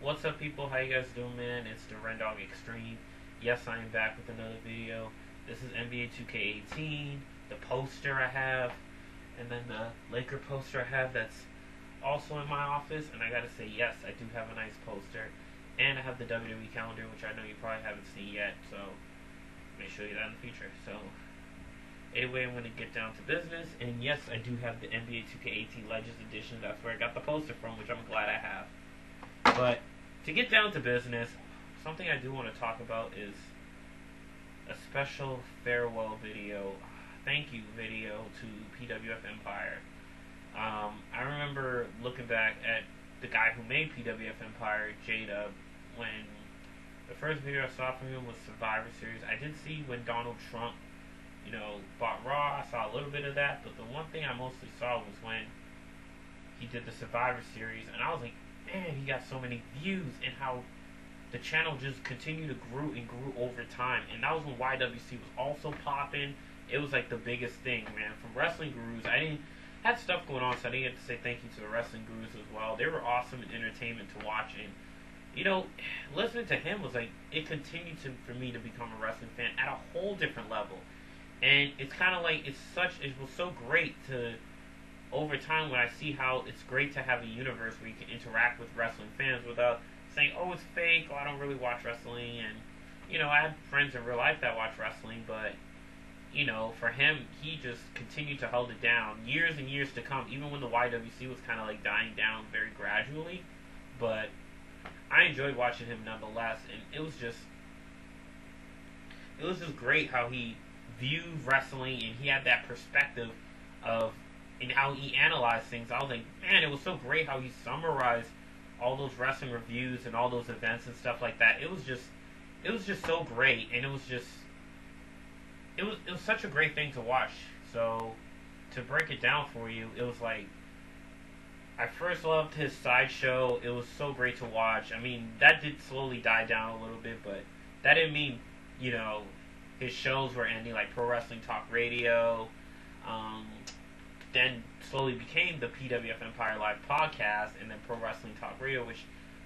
What's up, people? How you guys doing, man? It's the Ren Dog Extreme. Yes, I am back with another video. This is NBA 2K18, the poster I have, and then the Laker poster I have that's also in my office. And I gotta say, yes, I do have a nice poster. And I have the WWE calendar, which I know you probably haven't seen yet, so I may show you that in the future. So, anyway, I'm gonna get down to business. And yes, I do have the NBA 2K18 Legends Edition. That's where I got the poster from, which I'm glad I have. But to get down to business, something I do want to talk about is a special farewell video, thank you video to PWFEMPIRE. I remember looking back at the guy who made PWFEMPIRE, J-Dub, when the first video I saw from him was Survivor Series. I did see when Donald Trump, bought Raw. I saw a little bit of that, but the one thing I mostly saw was when he did the Survivor Series, and I was like, man, he got so many views, and how the channel just continued to grow and grew over time. And that was when YWC was also popping. It was like the biggest thing, man. From Wrestling Gurus, I didn't had stuff going on, so I didn't get to say thank you to the Wrestling Gurus as well. They were awesome in entertainment to watch, and listening to him was like, it continued for me to become a wrestling fan at a whole different level. And it's kind of like, it was so great to, over time, when I see how it's great to have a universe where you can interact with wrestling fans without saying, oh, it's fake, oh, I don't really watch wrestling. And, I had friends in real life that watch wrestling, but, for him, he just continued to hold it down years and years to come, even when the YWC was kind of like dying down very gradually. But I enjoyed watching him nonetheless, and it was just great how he viewed wrestling, and he had that perspective of, and how he analyzed things. I was like, man, it was so great how he summarized all those wrestling reviews and all those events and stuff like that. It was just so great, and it was such a great thing to watch. So to break it down for you, it was like, I first loved his sideshow. It was so great to watch. I mean, that did slowly die down a little bit, but that didn't mean, his shows were ending, like Pro Wrestling Talk Radio. Then slowly became the PWFEMPIRE Live podcast, and then Pro Wrestling Talk Radio, which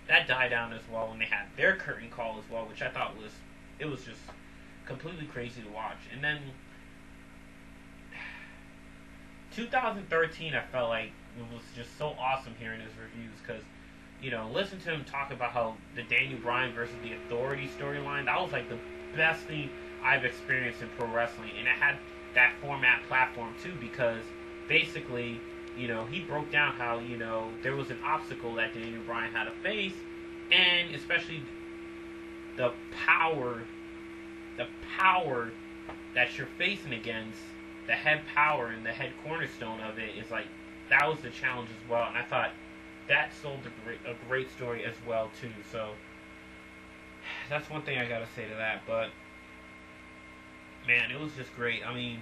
that died down as well when they had their curtain call as well, which I thought was just completely crazy to watch. And then 2013, I felt like it was just so awesome hearing his reviews, because listen to him talk about how the Daniel Bryan versus the Authority storyline, that was like the best thing I've experienced in pro wrestling, and it had that format platform too, because basically, he broke down how, there was an obstacle that Daniel Bryan had to face, and especially the power that you're facing against, the head power and the head cornerstone of it is like, that was the challenge as well. And I thought that sold a great story as well too. So that's one thing I gotta say to that. But man, it was just great. I mean,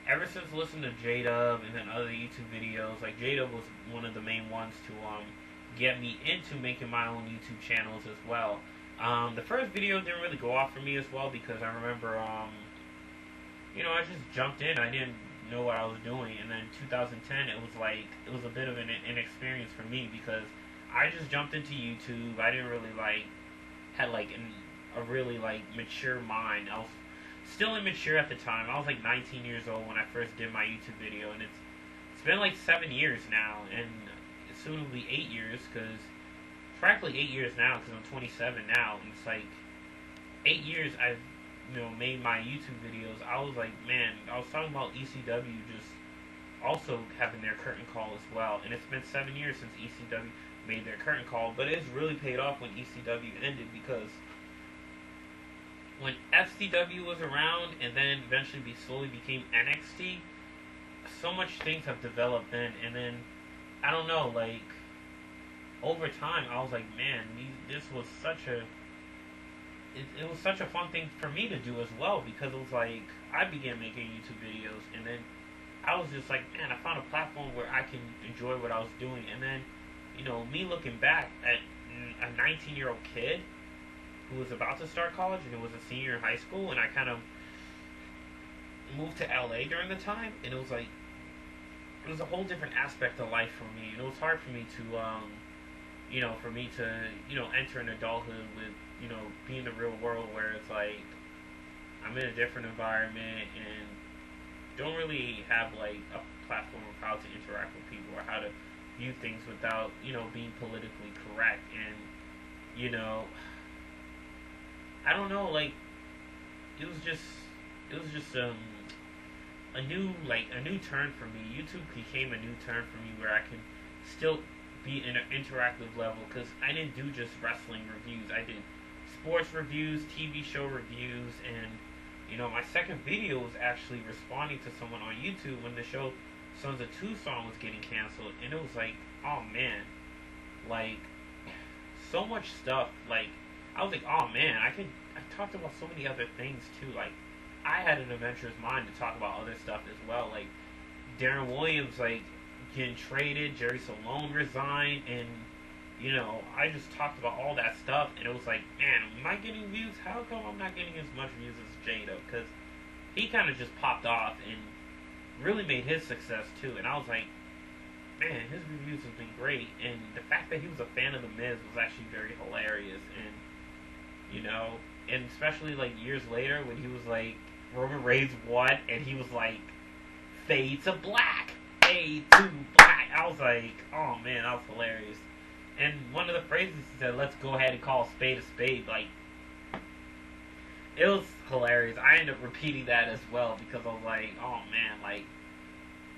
ever since listening to J-Dub and then other YouTube videos, like J-Dub was one of the main ones to get me into making my own YouTube channels as well. The first video didn't really go off for me as well, because I remember, I just jumped in. I didn't know what I was doing, and then 2010, it was a bit of an inexperience for me, because I just jumped into YouTube. I didn't really had a really mature mind. I was still immature at the time. I was like 19 years old when I first did my YouTube video, and it's been like 7 years now, and soon will be 8 years, because practically 8 years now, because I'm 27 now, and it's like 8 years I've made my YouTube videos. I was like, man, I was talking about ECW just also having their curtain call as well, and it's been 7 years since ECW made their curtain call, but it's really paid off when ECW ended, because when FCW was around, and then eventually slowly became NXT, so much things have developed then, and then, I don't know, over time, I was like, man, this was such a, it was such a fun thing for me to do as well, because it was like, I began making YouTube videos, and then I was just like, man, I found a platform where I can enjoy what I was doing, and then, me looking back at a 19-year-old kid who was about to start college, and who was a senior in high school, and I kind of moved to LA during the time, and it was like, it was a whole different aspect of life for me, and it was hard for me to for me to, enter an adulthood with, be in the real world where it's like I'm in a different environment and don't really have like a platform of how to interact with people or how to view things without, being politically correct. And, I don't know, like it was just a new turn for me. YouTube became a new turn for me where I can still be in an interactive level because I didn't do just wrestling reviews. I did sports reviews, TV show reviews, and my second video was actually responding to someone on YouTube when the show Sons of Tucson was getting canceled, and it was like, oh man, like so much stuff. Like I was like, oh man, I've talked about so many other things too. Like I had an adventurous mind to talk about other stuff as well. Like Darren Williams, like getting traded, Jerry Salone resigned, and I just talked about all that stuff, and it was like, man, am I getting views? How come I'm not getting as much views as Jada? Because he kind of just popped off and really made his success too. And I was like, man, his reviews have been great, and the fact that he was a fan of The Miz was actually very hilarious. And and especially like years later when he was like, Roman Reigns won, and he was like, fade to black, fade to black. I was like, oh man, that was hilarious. And one of the phrases he said, let's go ahead and call a spade, like, it was hilarious. I ended up repeating that as well because I was like, oh man, like,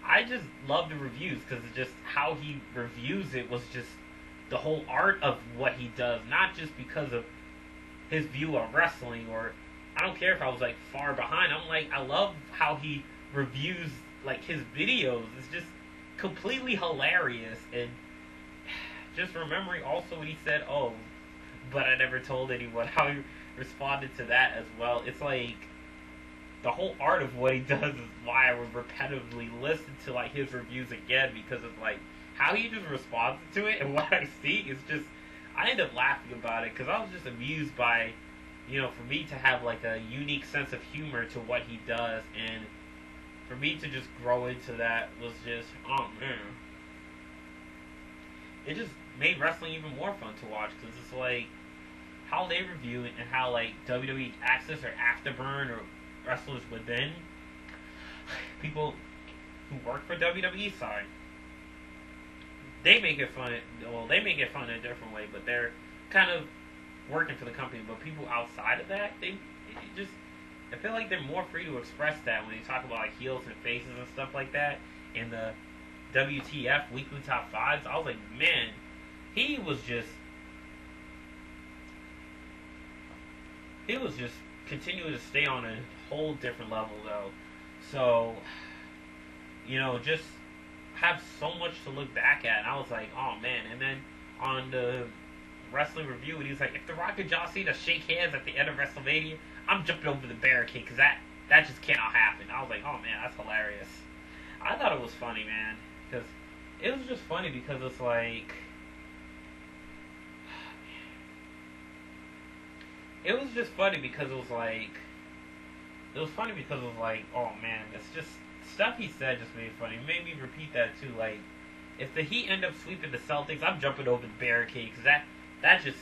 I just love the reviews because it's just how he reviews it was just the whole art of what he does, not just because of his view of wrestling, or I don't care if I was like far behind. I'm like, I love how he reviews like his videos. It's just completely hilarious. And just remembering also what he said, oh, but I never told anyone, how he responded to that as well. It's like the whole art of what he does is why I would repetitively listen to like his reviews again, because it's like how he just responds to it, and what I see is just, I end up laughing about it because I was just amused by, for me to have like a unique sense of humor to what he does, and for me to just grow into that was just, oh man, it just made wrestling even more fun to watch because it's like how they review it and how like WWE Access or Afterburn or wrestlers within people who work for WWE side, they make it fun. Well, they make it fun in a different way, but they're kind of working for the company. But people outside of that, I feel like they're more free to express that when they talk about like heels and faces and stuff like that. In the WTF weekly top fives, I was like, man, he was just continuing to stay on a whole different level though. So, just have so much to look back at. And I was like, oh man. And then on the wrestling review, and he was like, if The Rock and John Cena shake hands at the end of WrestleMania, I'm jumping over the barricade because that just cannot happen. I was like, oh man, that's hilarious. I thought it was funny, man, because it was just funny because it's like, it was just funny because it was like, oh man, it's just stuff he said just made it funny. It made me repeat that too. Like, if the Heat end up sweeping the Celtics, I'm jumping over the barricade because that just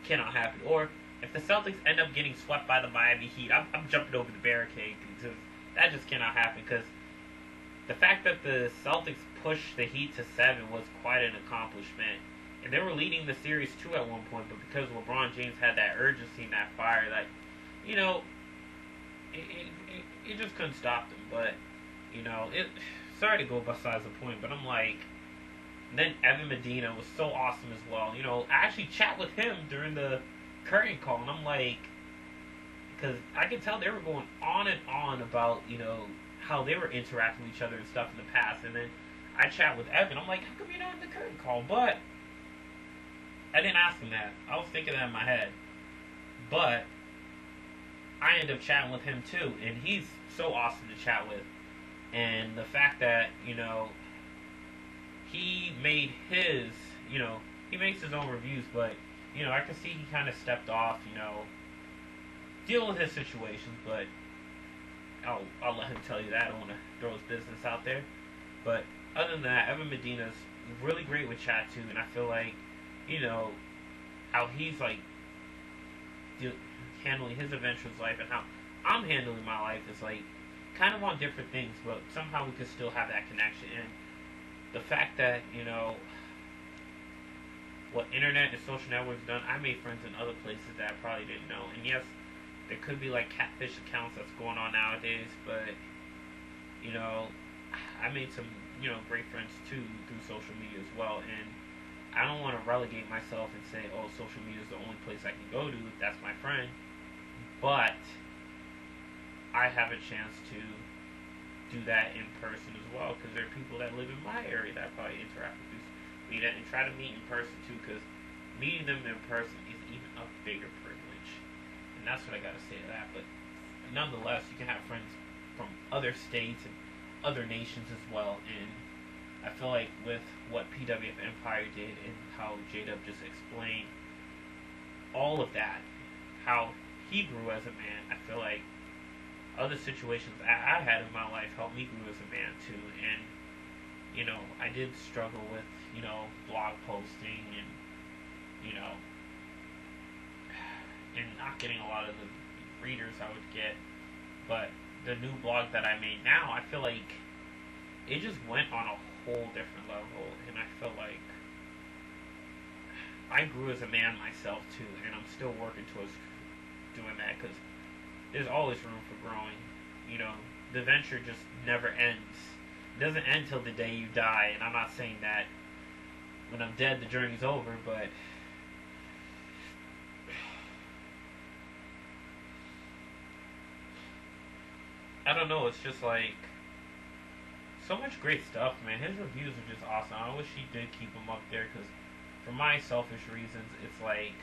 cannot happen. Or if the Celtics end up getting swept by the Miami Heat, I'm jumping over the barricade because that just cannot happen. Because the fact that the Celtics pushed the Heat to 7 was quite an accomplishment. And they were leading the series 2 at one point, but because LeBron James had that urgency and that fire, like, it just couldn't stop them. But, sorry to go besides the point, but I'm like, then Evan Medina was so awesome as well. I actually chat with him during the curtain call, and I'm like, because I could tell they were going on and on about, how they were interacting with each other and stuff in the past. And then I chat with Evan. I'm like, how come you're not in the curtain call? But I didn't ask him that. I was thinking that in my head. But I ended up chatting with him too, and he's so awesome to chat with. And the fact that, he made his, he makes his own reviews, but, I can see he kind of stepped off, deal with his situations, but I'll let him tell you that. I don't want to throw his business out there. But other than that, Evan Medina's really great with chat too, and I feel like you know, how he's like handling his adventurous life and how I'm handling my life is like kind of on different things, but somehow we could still have that connection. And the fact that, you know, what internet and social networks done, I made friends in other places that I probably didn't know. And yes, there could be like catfish accounts that's going on nowadays, but you know, I made some, you know, great friends too through social media as well. And I don't want to relegate myself and say, oh, social media is the only place I can go to. That's my friend. But I have a chance to do that in person as well, because there are people that live in my area that probably interact with me and try to meet in person too, because meeting them in person is even a bigger privilege. And that's what I got to say to that. But nonetheless, you can have friends from other states and other nations as well. And I feel like with what PWF Empire did and how J-Dub just explained all of that, how he grew as a man, I feel like other situations I had in my life helped me grow as a man too. And you know, I did struggle with, you know, blog posting and, you know, and not getting a lot of the readers I would get. But the new blog that I made now, I feel like it just went on a whole different level. And I feel like I grew as a man myself too. And I'm still working towards doing that, because there's always room for growing. You know, the venture just never ends. It doesn't end till the day you die, and I'm not saying that when I'm dead the journey's over, but I don't know, it's just like so much great stuff, man. His reviews are just awesome. I wish he did keep them up there, because for my selfish reasons, it's like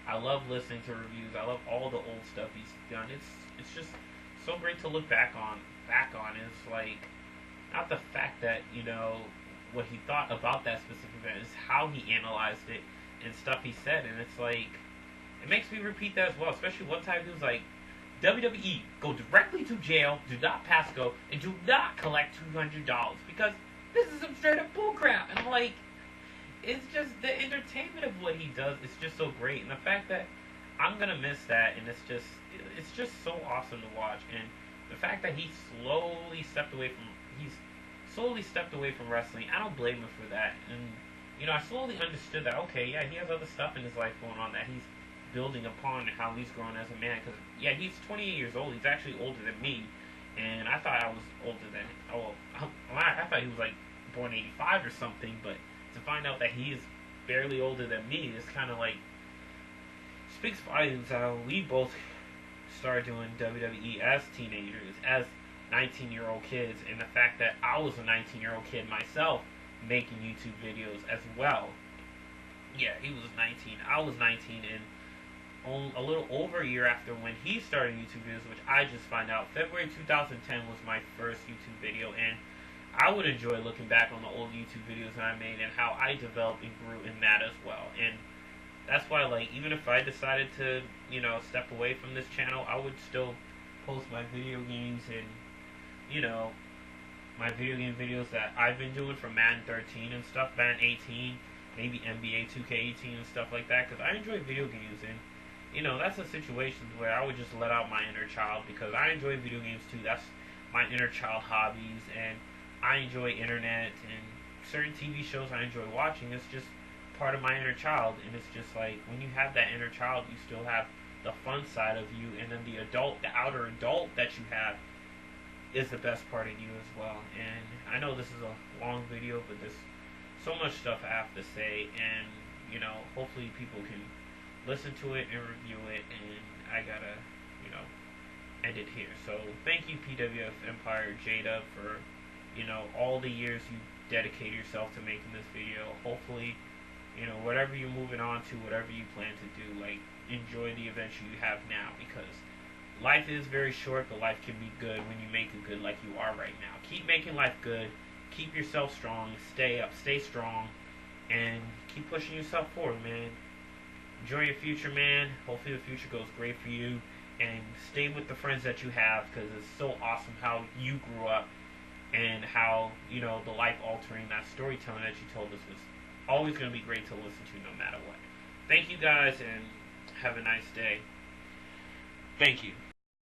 I love listening to reviews. I love all the old stuff he's done. It's just so great to look back on. It's like not the fact that, you know, what he thought about that specific event, is how he analyzed it and stuff he said. And it's like it makes me repeat that as well. Especially one time he was like, WWE, go directly to jail, do not pass go, and do not collect $200 because this is some straight up bullcrap. And I'm like, it's just the entertainment of what he does is just so great, and the fact that I'm gonna miss that, and it's just so awesome to watch. And the fact that he's slowly stepped away from wrestling, I don't blame him for that. And you know, I slowly understood that, okay, yeah, he has other stuff in his life going on that he's building upon, how he's grown as a man. Because yeah, he's 28 years old. He's actually older than me, and I thought I was older than. I thought he was like born '85 or something. But to find out that he is barely older than me is kind of like speaks volumes. How we both started doing WWE as teenagers, as 19-year-old kids, and the fact that I was a 19-year-old kid myself making YouTube videos as well. Yeah, he was 19. I was 19, and a little over a year after when he started YouTube videos, which I just found out, February 2010 was my first YouTube video, and I would enjoy looking back on the old YouTube videos that I made and how I developed and grew in that as well. And that's why, like, even if I decided to, you know, step away from this channel, I would still post my video games and, you know, my video game videos that I've been doing from Madden 13 and stuff, Madden 18, maybe NBA 2K18 and stuff like that, because I enjoy video games. And you know, that's a situation where I would just let out my inner child, because I enjoy video games too. That's my inner child hobbies, and I enjoy internet and certain TV shows I enjoy watching. It's just part of my inner child, and it's just like when you have that inner child, you still have the fun side of you, and then the outer adult that you have is the best part of you as well. And I know this is a long video, but there's so much stuff I have to say, and you know, hopefully people can listen to it and review it, and I gotta, you know, end it here. So thank you, PWF Empire J-Dub, for, you know, all the years you dedicated yourself to making this video. Hopefully, you know, whatever you're moving on to, whatever you plan to do, like, enjoy the adventure you have now, because life is very short, but life can be good when you make it good like you are right now. Keep making life good, keep yourself strong, stay up, stay strong, and keep pushing yourself forward, man. Enjoy your future, man. Hopefully the future goes great for you, and stay with the friends that you have, because it's so awesome how you grew up and how, you know, the life altering, that storytelling that you told us was always going to be great to listen to no matter what. Thank you guys, and have a nice day. Thank you.